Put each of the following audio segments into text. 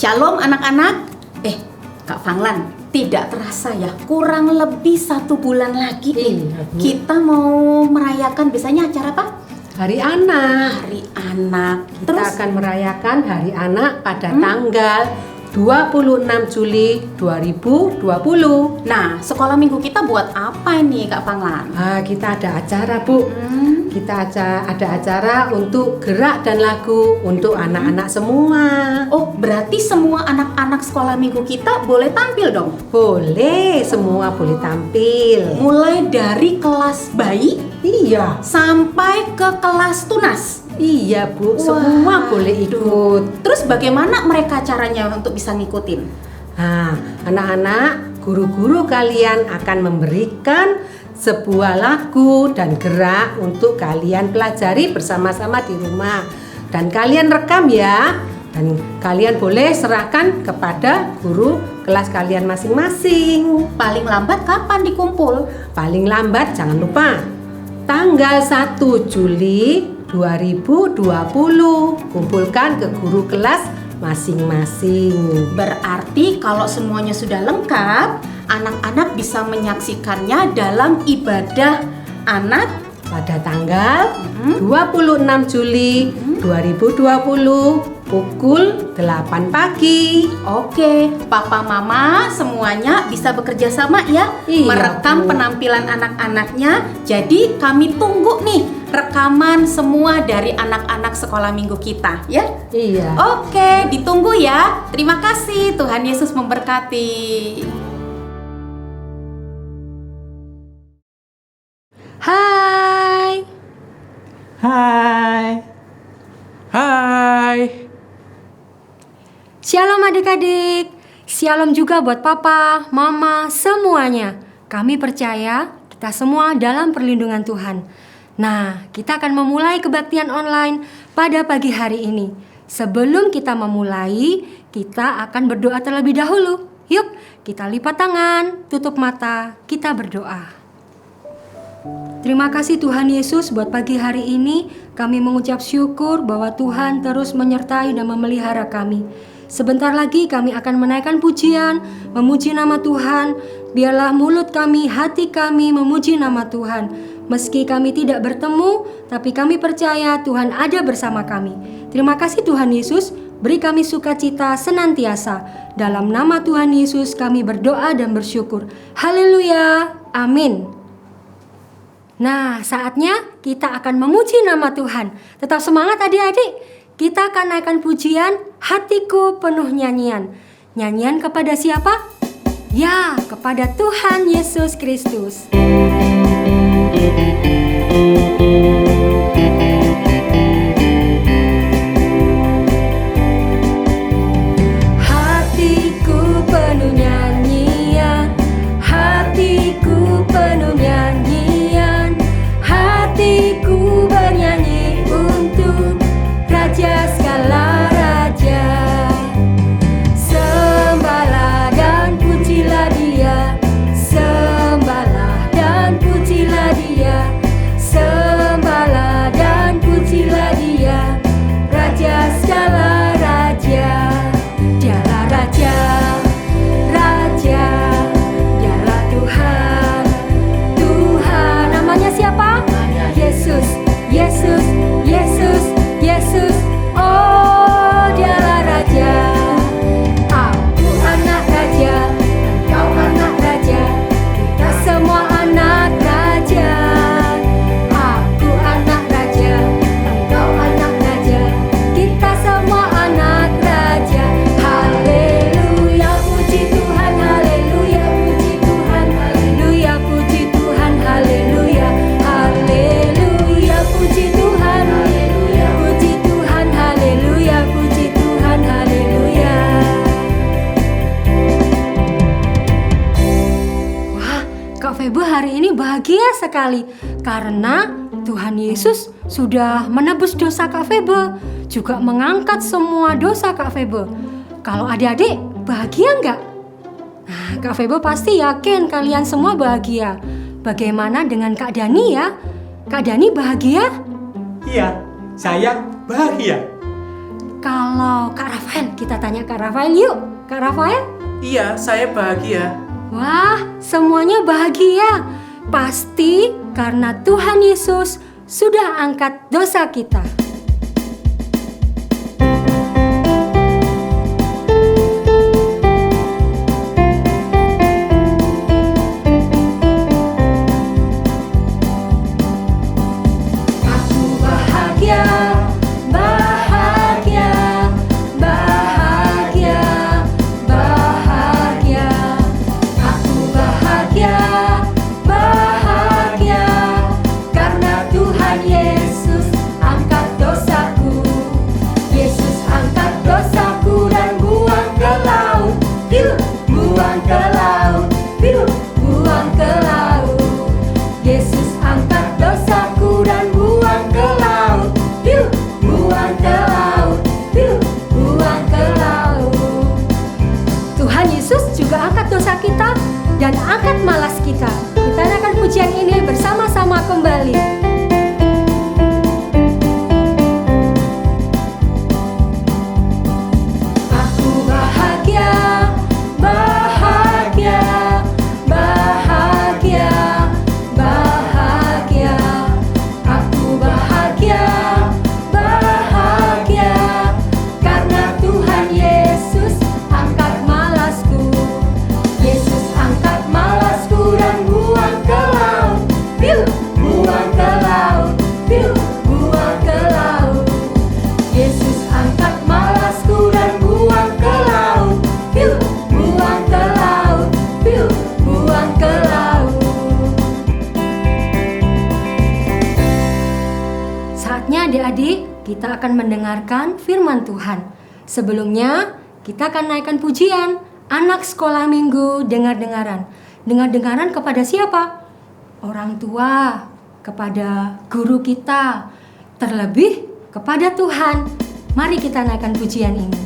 Shalom anak-anak. Kak Fanglan, tidak terasa ya, kurang lebih 1 bulan lagi nih. Kita mau merayakan, biasanya acara apa? Hari Anak. Hari Anak. Kita akan merayakan Hari Anak pada tanggal 26 Juli 2020. Nah, sekolah minggu kita buat apa ini Kak Fanglan? Kita ada acara, Bu. Kita ada acara untuk gerak dan lagu untuk anak-anak semua. Oh, berarti semua anak-anak sekolah minggu kita boleh tampil dong? Boleh, semua boleh tampil. Mulai dari kelas bayi Iya. sampai ke kelas tunas. Iya, Bu, semua boleh ikut. Terus bagaimana mereka caranya untuk bisa ngikutin? Nah, anak-anak, guru-guru kalian akan memberikan sebuah lagu dan gerak untuk kalian pelajari bersama-sama di rumah. Dan kalian rekam ya. Dan kalian boleh serahkan kepada guru kelas kalian masing-masing. Paling lambat kapan dikumpul? Paling lambat jangan lupa tanggal 1 Juli 2020. Kumpulkan ke guru kelas masing-masing. Berarti kalau semuanya sudah lengkap, anak-anak bisa menyaksikannya dalam ibadah anak Pada tanggal 26 Juli 2020 pukul 8 pagi. Oke, papa mama semuanya bisa bekerja sama ya, Iya, merekam Bu. penampilan anak-anaknya. Jadi kami tunggu nih rekaman semua dari anak-anak sekolah minggu kita ya. Iya. Oke, ditunggu ya. Terima kasih, Tuhan Yesus memberkati. Hai. Hai. Hai. Shalom adik-adik. Shalom juga buat papa, mama, semuanya. Kami percaya kita semua dalam perlindungan Tuhan. Nah, kita akan memulai kebaktian online pada pagi hari ini. Sebelum kita memulai, kita akan berdoa terlebih dahulu. Yuk, kita lipat tangan, tutup mata, kita berdoa. Terima kasih Tuhan Yesus buat pagi hari ini. Kami mengucap syukur bahwa Tuhan terus menyertai dan memelihara kami. Sebentar lagi kami akan menaikkan pujian, memuji nama Tuhan. Biarlah mulut kami, hati kami memuji nama Tuhan. Meski kami tidak bertemu, tapi kami percaya Tuhan ada bersama kami. Terima kasih Tuhan Yesus, beri kami sukacita senantiasa. Dalam nama Tuhan Yesus kami berdoa dan bersyukur. Haleluya, amin. Nah, saatnya kita akan memuji nama Tuhan. Tetap semangat adik-adik. Kita akan naikkan pujian Hatiku Penuh Nyanyian. Nyanyian kepada siapa? Ya, kepada Tuhan Yesus Kristus. Hatiku penuh nyanyian, hatiku penuh nyanyian, hatiku bernyanyi untuk Raja segala raja. Sembahlah dan pujilah Dia, sembahlah dan pujilah Dia, sembahlah dan pujilah Dia, Raja segala raja. Dialah Raja, Raja, Dialah Tuhan, Tuhan. Namanya siapa? Yesus, Yesus, Yesus, Yesus. Oh, Dialah Raja. Aku anak Raja, engkau anak Raja, kita semua anak Raja. Aku anak Raja, engkau anak Raja, kita semua anak Raja. Haleluya, puji Tuhan, haleluya, puji Tuhan, haleluya, puji Tuhan, haleluya, haleluya, puji Tuhan, haleluya, puji Tuhan, haleluya, puji Tuhan, haleluya. Wah, Kak Febe hari ini bahagia sekali karena Tuhan Yesus sudah menebus dosa Kak Febe, juga mengangkat semua dosa Kak Febe. Kalau adik-adik bahagia enggak? Nah, Kak Febe pasti yakin kalian semua bahagia. Bagaimana dengan Kak Dani ya? Kak Dani bahagia? Iya, saya bahagia. Kalau Kak Rafael, kita tanya Kak Rafael yuk. Kak Rafael? Iya, saya bahagia. Wah, semuanya bahagia. Pasti karena Tuhan Yesus sudah angkat dosa kita. Dan angkat malas kita. Kita akan pujian ini bersama-sama kembali. Aku bahagia, bahagia, bahagia, bahagia. Aku bahagia, bahagia, karena Tuhan Yesus angkat malasku. Yesus angkat malasku dan buang ke laut. Buang ke laut, buang ke laut. Yesus angkat malasku dan buang ke laut. Buang ke laut, buang ke laut. Saatnya adik-adik, kita akan mendengarkan firman Tuhan. Sebelumnya, kita akan naikkan pujian. Anak sekolah minggu dengar-dengaran. Dengar-dengaran kepada siapa? Orang tua, kepada guru kita, terlebih kepada Tuhan. Mari kita naikkan pujian ini.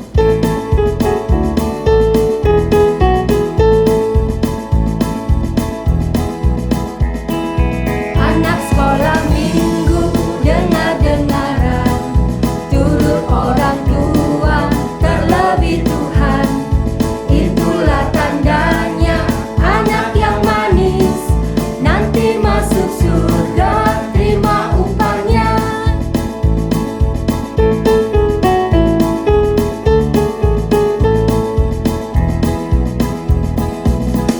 Anak sekolah minggu dengar-dengaran, turut orang tua, terlebih Tuhan. Itulah tandanya anak yang manis, nanti masuk surga, terima upahnya.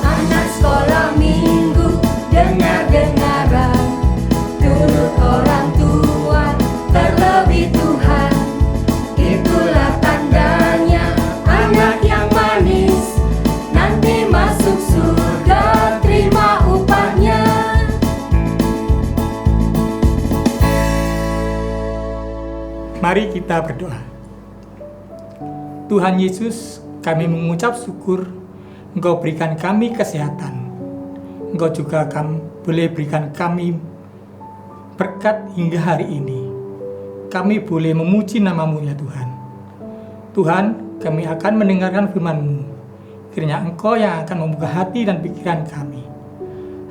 Anak sekolah minggu dengar-dengaran, turut orang tua, terlebih Tuhan. Itulah tandanya anak yang manis, nanti masuk surga, terima upahnya. Mari kita berdoa. Tuhan Yesus, kami mengucap syukur Engkau berikan kami kesehatan. Engkau juga boleh berikan kami berkat hingga hari ini. Kami boleh memuji nama-Mu ya Tuhan. Tuhan, kami akan mendengarkan firman-Mu. Kiranya Engkau yang akan membuka hati dan pikiran kami.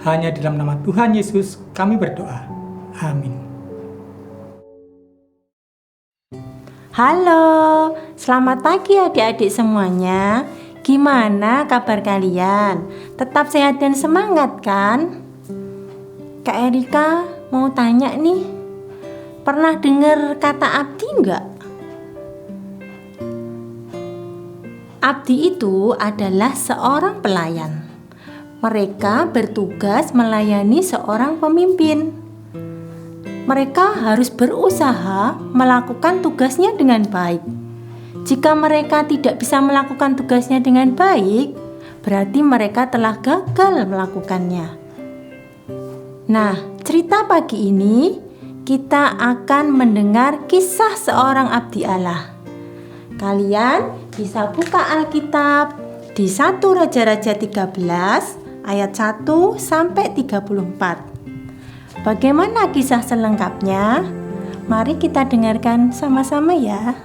Hanya dalam nama Tuhan Yesus kami berdoa. Amin. Halo, selamat pagi adik-adik semuanya. Gimana kabar kalian? Tetap sehat dan semangat kan? Kak Erika mau tanya nih, pernah dengar kata abdi enggak? Abdi itu adalah seorang pelayan. Mereka bertugas melayani seorang pemimpin. Mereka harus berusaha melakukan tugasnya dengan baik. Jika mereka tidak bisa melakukan tugasnya dengan baik, berarti mereka telah gagal melakukannya. Nah, cerita pagi ini kita akan mendengar kisah seorang abdi Allah. Kalian bisa buka Alkitab di 1 Raja-Raja 13 ayat 1 sampai 34. Bagaimana kisah selengkapnya? Mari kita dengarkan sama-sama ya.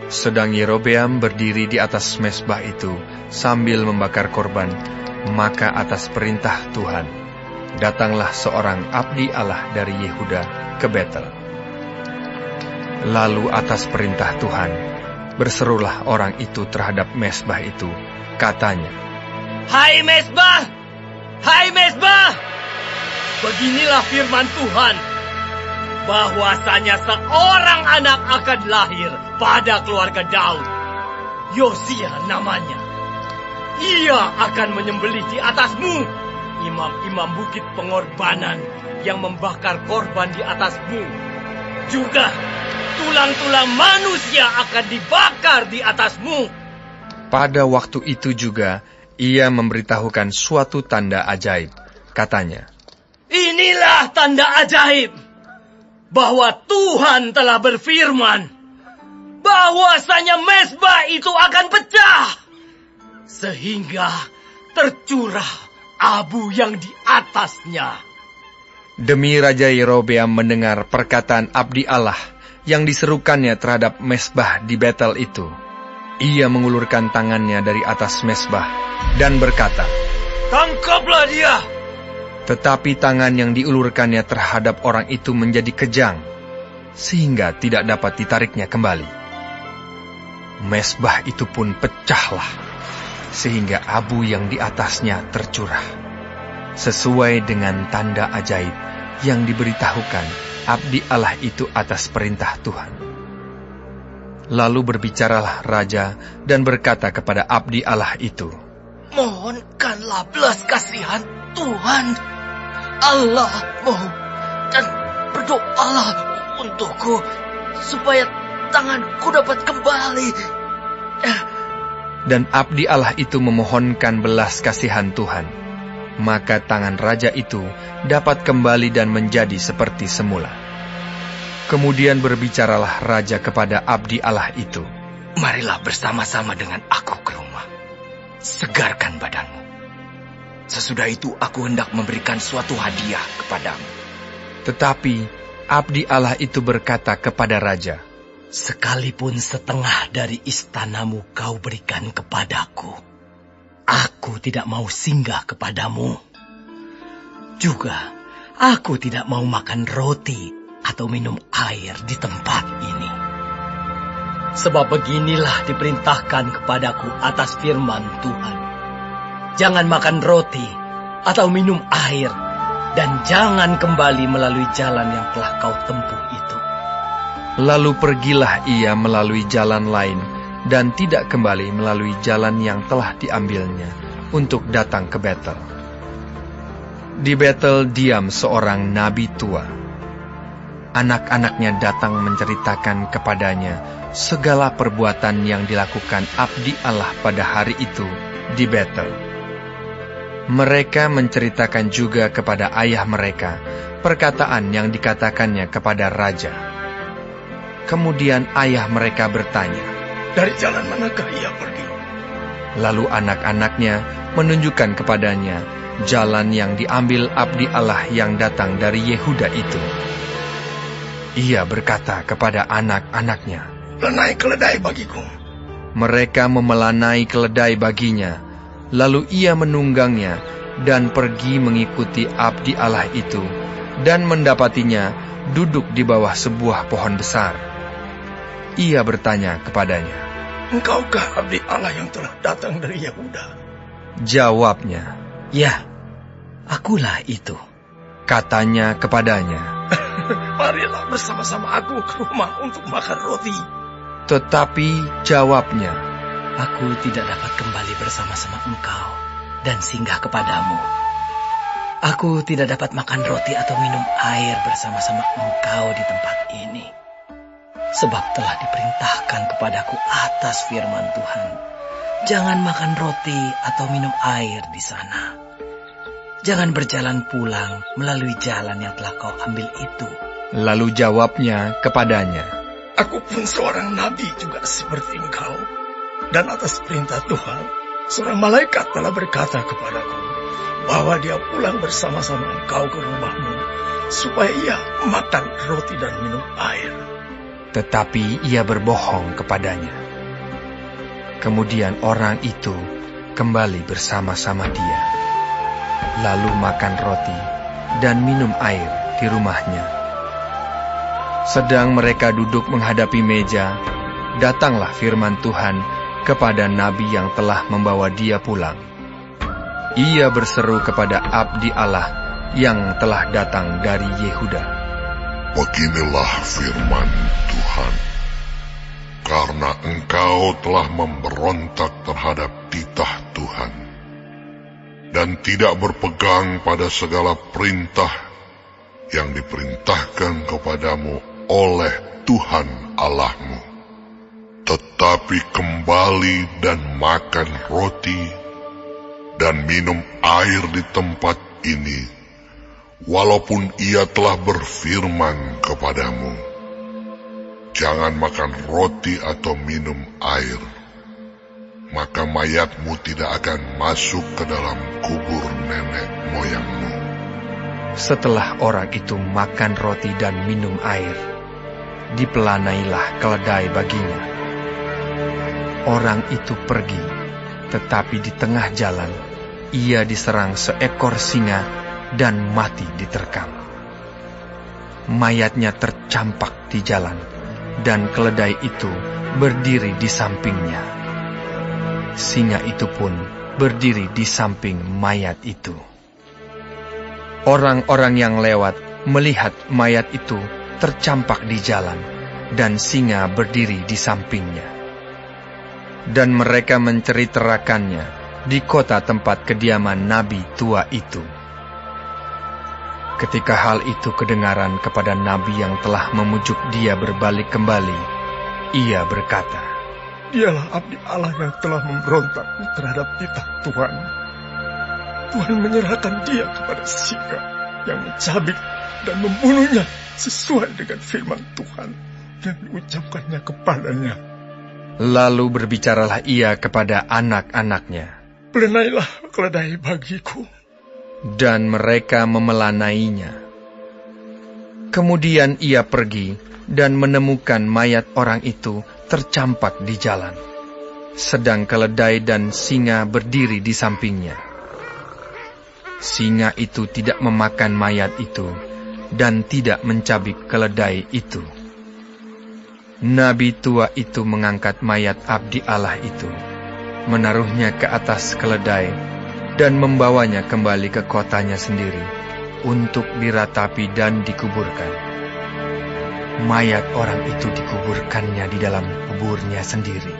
Sedang Yerobeam berdiri di atas mezbah itu sambil membakar korban, maka atas perintah Tuhan, datanglah seorang abdi Allah dari Yehuda ke Betel. Lalu atas perintah Tuhan, berserulah orang itu terhadap mezbah itu. Katanya, Hai mezbah! Hai mezbah! Beginilah firman Tuhan, bahwasanya seorang anak akan lahir pada keluarga Daud. Yosia namanya. Ia akan menyembelih di atasmu imam-imam bukit pengorbanan yang membakar korban di atasmu. Juga tulang-tulang manusia akan dibakar di atasmu. pada waktu itu juga ia memberitahukan suatu tanda ajaib. Katanya, Inilah tanda ajaib, bahwa Tuhan telah berfirman, bahwasanya mezbah itu akan pecah, sehingga tercurah abu yang di atasnya. demi Raja Yerobeam mendengar perkataan abdi Allah yang diserukannya terhadap mezbah di Betel itu, ia mengulurkan tangannya dari atas mezbah dan berkata, Tangkaplah dia! tetapi tangan yang diulurkannya terhadap orang itu menjadi kejang, sehingga tidak dapat ditariknya kembali. Mezbah itu pun pecahlah, sehingga abu yang di atasnya tercurah, sesuai dengan tanda ajaib yang diberitahukan abdi Allah itu atas perintah Tuhan. Lalu berbicaralah raja dan berkata kepada abdi Allah itu, Mohonkanlah belas kasihan Tuhan Allahmu, dan berdoalah untukku, supaya tanganku dapat kembali. Dan abdi Allah itu memohonkan belas kasihan Tuhan. Maka tangan raja itu dapat kembali dan menjadi seperti semula. Kemudian berbicaralah raja kepada abdi Allah itu, Marilah bersama-sama dengan aku ke rumah. Segarkan badanmu. Sesudah itu aku hendak memberikan suatu hadiah kepadamu. Tetapi abdi Allah itu berkata kepada raja, Sekalipun setengah dari istanamu kau berikan kepadaku, aku tidak mau singgah kepadamu. Juga aku tidak mau makan roti atau minum air di tempat ini. Sebab beginilah diperintahkan kepadaku atas firman Tuhan. Jangan makan roti atau minum air, dan jangan kembali melalui jalan yang telah kau tempuh itu. Lalu pergilah ia melalui jalan lain dan tidak kembali melalui jalan yang telah diambilnya untuk datang ke Betel. Di Betel diam seorang nabi tua. Anak-anaknya datang menceritakan kepadanya segala perbuatan yang dilakukan abdi Allah pada hari itu di Betel. Mereka menceritakan juga kepada ayah mereka perkataan yang dikatakannya kepada raja. Kemudian ayah mereka bertanya, Dari jalan manakah ia pergi? lalu anak-anaknya menunjukkan kepadanya jalan yang diambil abdi Allah yang datang dari Yehuda itu. Ia berkata kepada anak-anaknya, Lanai keledai bagiku. Mereka memelanai keledai baginya. Lalu ia menunggangnya dan pergi mengikuti abdi Allah itu, dan mendapatinya duduk di bawah sebuah pohon besar. Ia bertanya kepadanya, Engkaukah abdi Allah yang telah datang dari Yehuda? Jawabnya, Ya, akulah itu. Katanya kepadanya, Marilah bersama-sama aku ke rumah untuk makan roti. tetapi jawabnya, Aku tidak dapat kembali bersama-sama engkau dan singgah kepadamu. Aku tidak dapat makan roti atau minum air bersama-sama engkau di tempat ini. Sebab telah diperintahkan kepadaku atas firman Tuhan, jangan makan roti atau minum air di sana. Jangan berjalan pulang melalui jalan yang telah kau ambil itu. Lalu jawabnya kepadanya, Aku pun seorang nabi juga seperti engkau. Dan atas perintah Tuhan, seorang malaikat telah berkata kepadaku, bahwa dia pulang bersama-sama engkau ke rumahmu, supaya ia makan roti dan minum air. Tetapi ia berbohong kepadanya. Kemudian orang itu kembali bersama-sama dia, lalu makan roti dan minum air di rumahnya. Sedang mereka duduk menghadapi meja, datanglah firman Tuhan kepada nabi yang telah membawa dia pulang. Ia berseru kepada abdi Allah yang telah datang dari Yehuda. Beginilah firman Tuhan. Karena engkau telah memberontak terhadap titah Tuhan, dan tidak berpegang pada segala perintah yang diperintahkan kepadamu oleh Tuhan Allahmu, tetapi kembali dan makan roti dan minum air di tempat ini, walaupun ia telah berfirman kepadamu, jangan makan roti atau minum air, maka mayatmu tidak akan masuk ke dalam kubur nenek moyangmu. Setelah orang itu makan roti dan minum air, dipelanailah keledai baginya. Orang itu pergi, tetapi di tengah jalan, ia diserang seekor singa dan mati diterkam. Mayatnya tercampak di jalan, dan keledai itu berdiri di sampingnya. Singa itu pun berdiri di samping mayat itu. Orang-orang yang lewat melihat mayat itu tercampak di jalan, dan singa berdiri di sampingnya. Dan mereka menceritakannya di kota tempat kediaman nabi tua itu. Ketika hal itu kedengaran kepada nabi yang telah memujuk dia berbalik kembali, ia berkata, Dialah abdi Allah yang telah memberontak terhadap titah Tuhan. Tuhan menyerahkan dia kepada singa yang mencabik dan membunuhnya sesuai dengan firman Tuhan yang diucapkannya kepadanya. Lalu berbicaralah ia kepada anak-anaknya, Pelenailah keledai bagiku. dan mereka memelanainya. Kemudian ia pergi dan menemukan mayat orang itu tercampak di jalan, sedang keledai dan singa berdiri di sampingnya. Singa itu tidak memakan mayat itu dan tidak mencabik keledai itu. Nabi tua itu mengangkat mayat abdi Allah itu, menaruhnya ke atas keledai, dan membawanya kembali ke kotanya sendiri untuk diratapi dan dikuburkan. Mayat orang itu dikuburkannya di dalam kuburnya sendiri.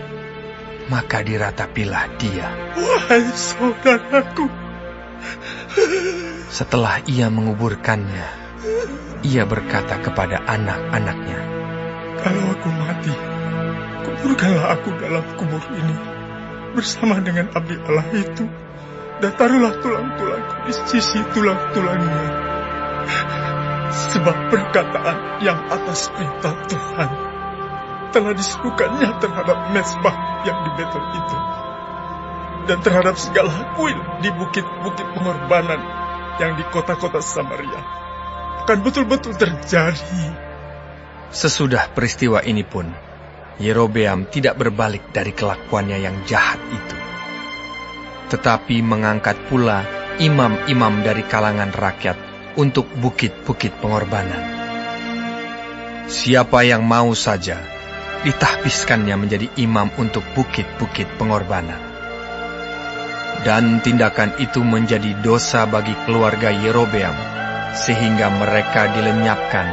Maka diratapilah dia. Wahai saudaraku, Setelah ia menguburkannya, ia berkata kepada anak-anaknya, kalau aku mati, kuburkanlah aku dalam kubur ini bersama dengan abdi Allah itu, dan taruhlah tulang-tulangku di sisi tulang-tulangnya. Sebab perkataan yang atas perintah Tuhan telah disuruhkannya terhadap mezbah yang di Betel itu, dan terhadap segala kuil di bukit-bukit pengorbanan yang di kota-kota Samaria, akan betul-betul terjadi. Sesudah peristiwa ini pun, Yerobeam tidak berbalik dari kelakuannya yang jahat itu, tetapi mengangkat pula imam-imam dari kalangan rakyat untuk bukit-bukit pengorbanan. Siapa yang mau saja, ditahbiskannya menjadi imam untuk bukit-bukit pengorbanan. Dan tindakan itu menjadi dosa bagi keluarga Yerobeam, sehingga mereka dilenyapkan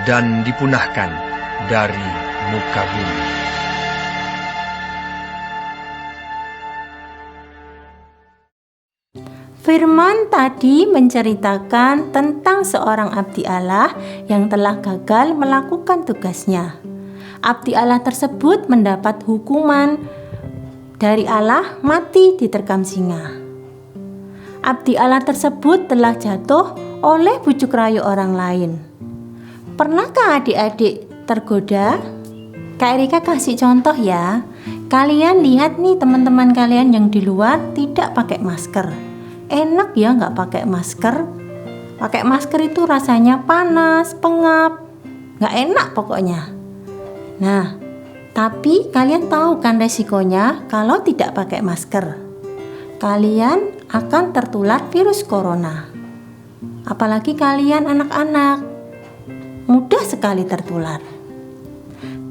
dan dipunahkan dari muka bumi. Firman tadi menceritakan tentang seorang abdi Allah yang telah gagal melakukan tugasnya. Abdi Allah tersebut mendapat hukuman dari Allah, mati diterkam singa. Abdi Allah tersebut telah jatuh oleh bujuk rayu orang lain. Pernahkah adik-adik tergoda? Kak Erika kasih contoh ya. Kalian lihat nih teman-teman kalian yang di luar tidak pakai masker. Enak ya nggak pakai masker? Pakai masker itu rasanya panas, pengap, nggak enak pokoknya. Nah, tapi kalian tahu kan resikonya kalau tidak pakai masker? Kalian akan tertular virus corona. Apalagi kalian anak-anak. mudah sekali tertular.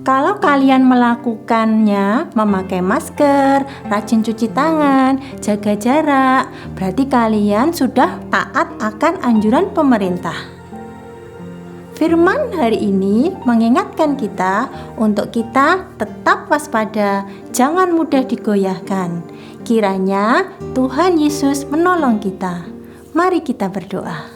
Kalau kalian melakukannya, memakai masker, rajin cuci tangan, jaga jarak, berarti kalian sudah taat akan anjuran pemerintah. Firman hari ini mengingatkan kita untuk kita tetap waspada, jangan mudah digoyahkan. Kiranya Tuhan Yesus menolong kita. Mari kita berdoa.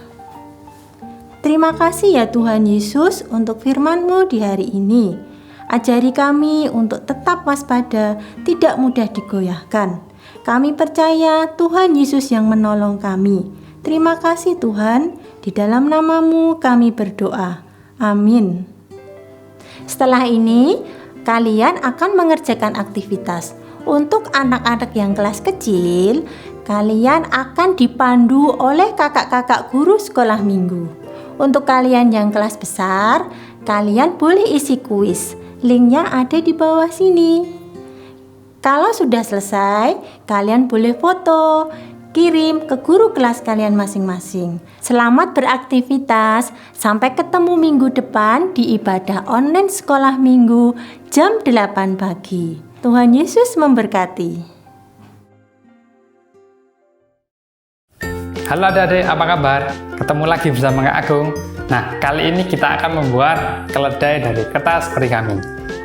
Terima kasih ya Tuhan Yesus untuk firman-Mu di hari ini. Ajari kami untuk tetap waspada, tidak mudah digoyahkan. Kami percaya Tuhan Yesus yang menolong kami. Terima kasih Tuhan, di dalam nama-Mu kami berdoa. Amin. Setelah ini, kalian akan mengerjakan aktivitas. Untuk anak-anak yang kelas kecil, kalian akan dipandu oleh kakak-kakak guru sekolah minggu. Untuk kalian yang kelas besar, kalian boleh isi kuis. Linknya ada di bawah sini. Kalau sudah selesai, kalian boleh foto, kirim ke guru kelas kalian masing-masing. Selamat beraktivitas. Sampai ketemu minggu depan di ibadah online sekolah minggu jam 8 pagi. Tuhan Yesus memberkati. Halo adik-adik, apa kabar? Ketemu lagi bersama Kak Agung. Nah, kali ini kita akan membuat keledai dari kertas origami.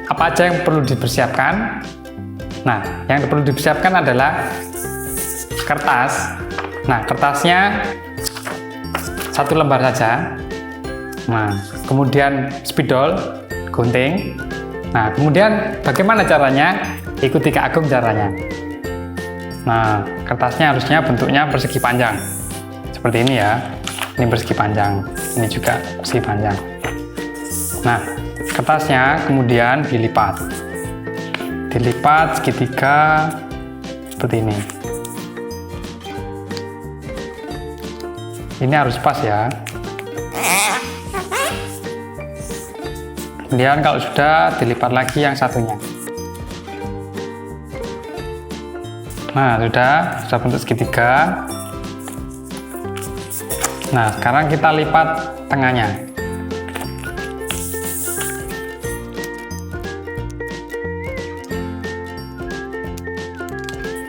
Apa aja yang perlu dipersiapkan? Nah, yang perlu dipersiapkan adalah kertas. Nah, kertasnya 1 lembar saja. Nah, kemudian spidol, gunting. Nah, kemudian bagaimana caranya? Ikuti Kak Agung caranya. Nah, kertasnya harusnya bentuknya persegi panjang. Seperti ini ya. Ini persegi panjang, ini juga persegi panjang. Nah, kertasnya kemudian dilipat segitiga seperti ini. Ini harus pas ya. Kemudian kalau sudah, dilipat lagi yang satunya. Nah, sudah bentuk segitiga. Nah, sekarang kita lipat tengahnya.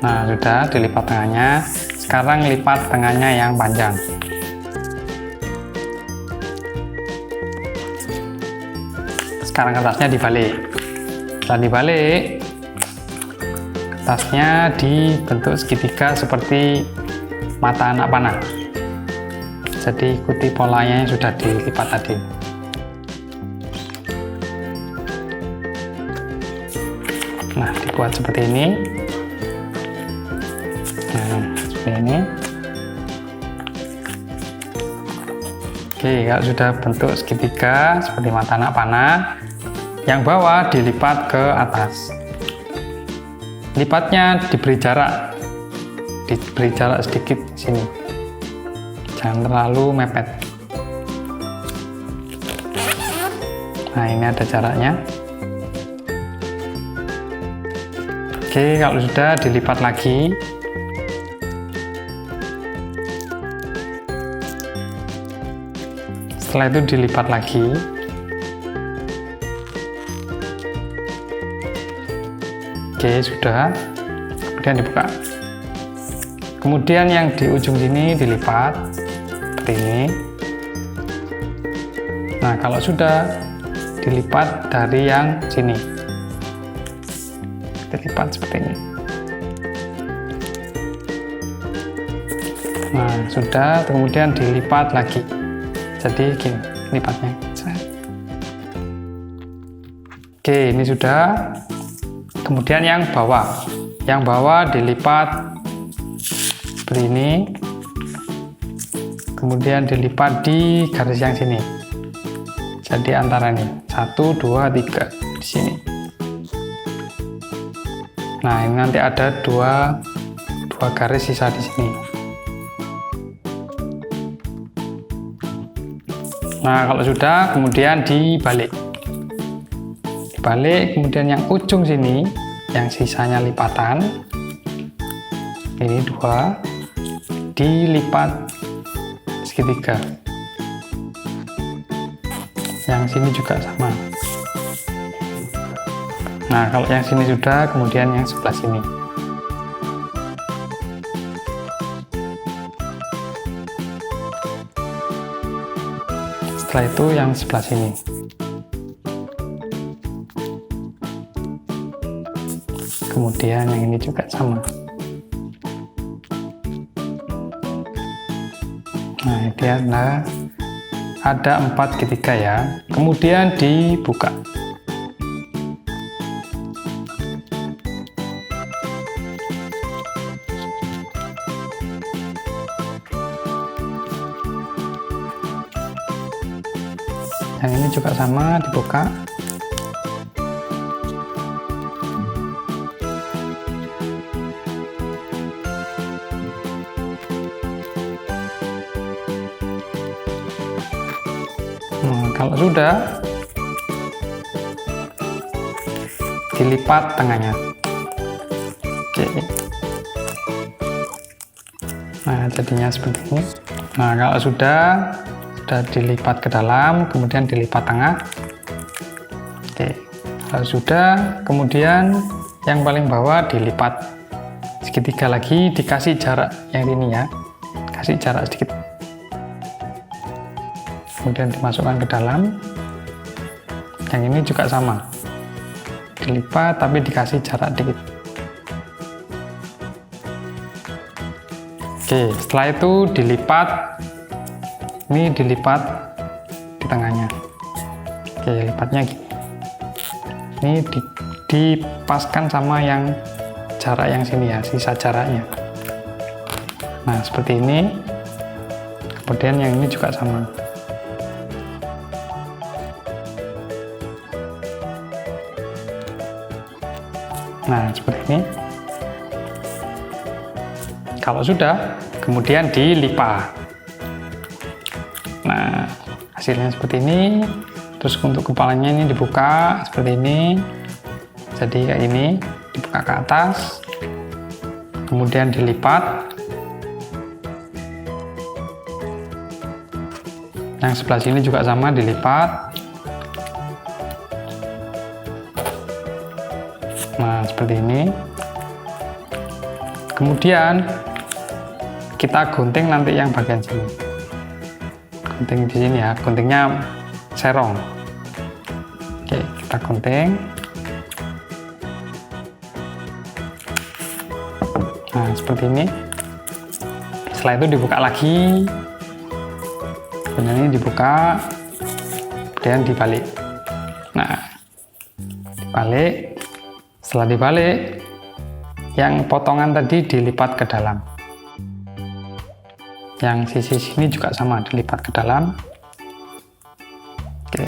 Nah, sudah dilipat tengahnya. Sekarang lipat tengahnya yang panjang. Sekarang kertasnya dibalik. Setelah dibalik, kertasnya dibentuk segitiga seperti mata anak panah. Jadi ikuti polanya yang sudah dilipat tadi. Nah, dibuat seperti ini. Nah, seperti ini. Oke, kalau sudah bentuk segitiga seperti mata anak panah, yang bawah dilipat ke atas. Lipatnya diberi jarak sedikit sini. Jangan terlalu mepet. Nah, ini ada jaraknya. Oke, kalau sudah dilipat lagi. Setelah itu dilipat lagi. Oke, sudah. Kemudian dibuka. Kemudian yang di ujung sini dilipat seperti ini. Nah, kalau sudah, dilipat dari yang sini. Dilipat seperti ini. Nah, sudah, kemudian dilipat lagi. Jadi gini lipatnya. Oke, ini sudah. Kemudian yang bawah dilipat seperti ini. Kemudian dilipat di garis yang sini. Jadi antara ini 1, 2, 3 di sini. Nah, ini nanti ada dua garis sisa di sini. Nah, kalau sudah, kemudian dibalik. Kemudian yang ujung sini, yang sisanya lipatan, ini 2, dilipat segitiga. yang sini juga sama. Nah, kalau yang sini sudah, kemudian yang sebelah sini. Setelah itu yang sebelah sini. Kemudian yang ini juga sama. Nah, ini ada 4 segitiga ya. Kemudian dibuka. Yang ini juga sama, dibuka. Nah, kalau sudah, dilipat tengahnya. Oke. Nah, jadinya seperti ini. Nah, kalau sudah dilipat ke dalam, kemudian dilipat tengah. Oke. Kalau sudah, kemudian yang paling bawah dilipat segitiga lagi, dikasih jarak yang ini ya. Kasih jarak sedikit. Kemudian dimasukkan ke dalam. Yang ini juga sama, dilipat tapi dikasih jarak dikit. Oke, setelah itu dilipat. Ini dilipat di tengahnya. Oke, lipatnya gini. Ini dipaskan sama yang jarak yang sini ya, sisa jaraknya. Nah, seperti ini. Kemudian yang ini juga sama. Nah, seperti ini. Kalau sudah, kemudian dilipat. Nah, hasilnya seperti ini. Terus untuk kepalanya ini dibuka seperti ini. Jadi kayak ini, dibuka ke atas. Kemudian dilipat. Yang sebelah sini juga sama, dilipat. Nah, seperti ini. Kemudian kita gunting nanti yang bagian sini. Gunting di sini ya, guntingnya serong. Oke, kita gunting. Nah, seperti ini. Setelah itu dibuka lagi. Kemudian ini dibuka. Kemudian dibalik. Nah, dibalik. Setelah dibalik, yang potongan tadi dilipat ke dalam. Yang sisi sini juga sama, dilipat ke dalam. Oke.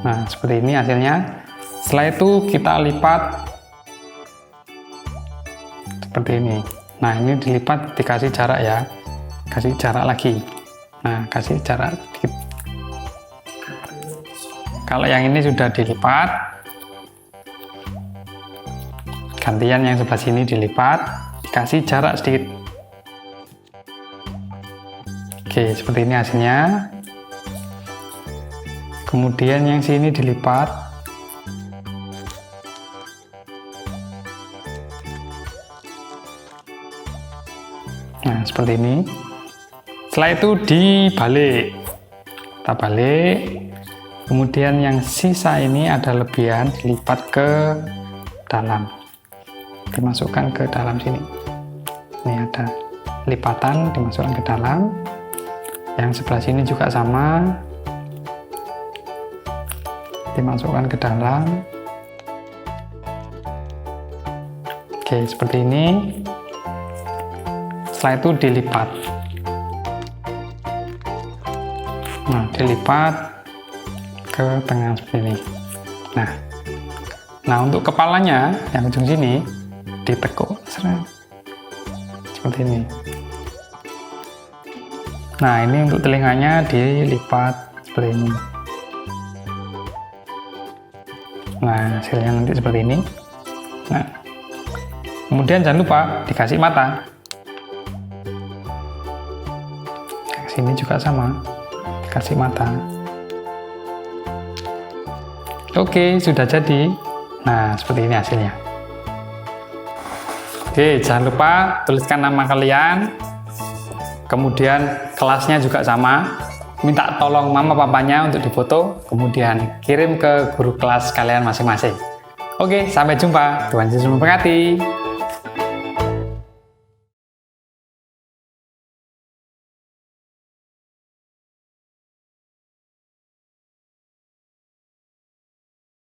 Nah, seperti ini hasilnya. Setelah itu kita lipat seperti ini. Nah, ini dilipat, dikasih jarak ya. Kasih jarak lagi. Nah, kasih jarak dikit. Kalau yang ini sudah dilipat, gantian yang sebelah sini dilipat, dikasih jarak sedikit. Oke, seperti ini hasilnya. Kemudian yang sini dilipat. Nah, seperti ini. Setelah itu dibalik. Kita balik. Kemudian yang sisa ini ada lebihan, dilipat ke dalam. Dimasukkan ke dalam sini. Ini ada lipatan, dimasukkan ke dalam. Yang sebelah sini juga sama, dimasukkan ke dalam. Oke, seperti ini. Setelah itu dilipat. Nah, dilipat ke tengah seperti ini. Nah, untuk kepalanya yang ujung sini ditekuk seperti ini. Nah, ini untuk telinganya dilipat seperti ini. Nah, hasilnya nanti seperti ini. Nah, kemudian jangan lupa dikasih mata. Yang sini juga sama, dikasih mata. Oke, sudah jadi. Nah, seperti ini hasilnya. Oke, jangan lupa tuliskan nama kalian. Kemudian kelasnya juga sama. Minta tolong mama papanya untuk difoto, kemudian kirim ke guru kelas kalian masing-masing. Oke, sampai jumpa. Tuhan Yesus memberkati.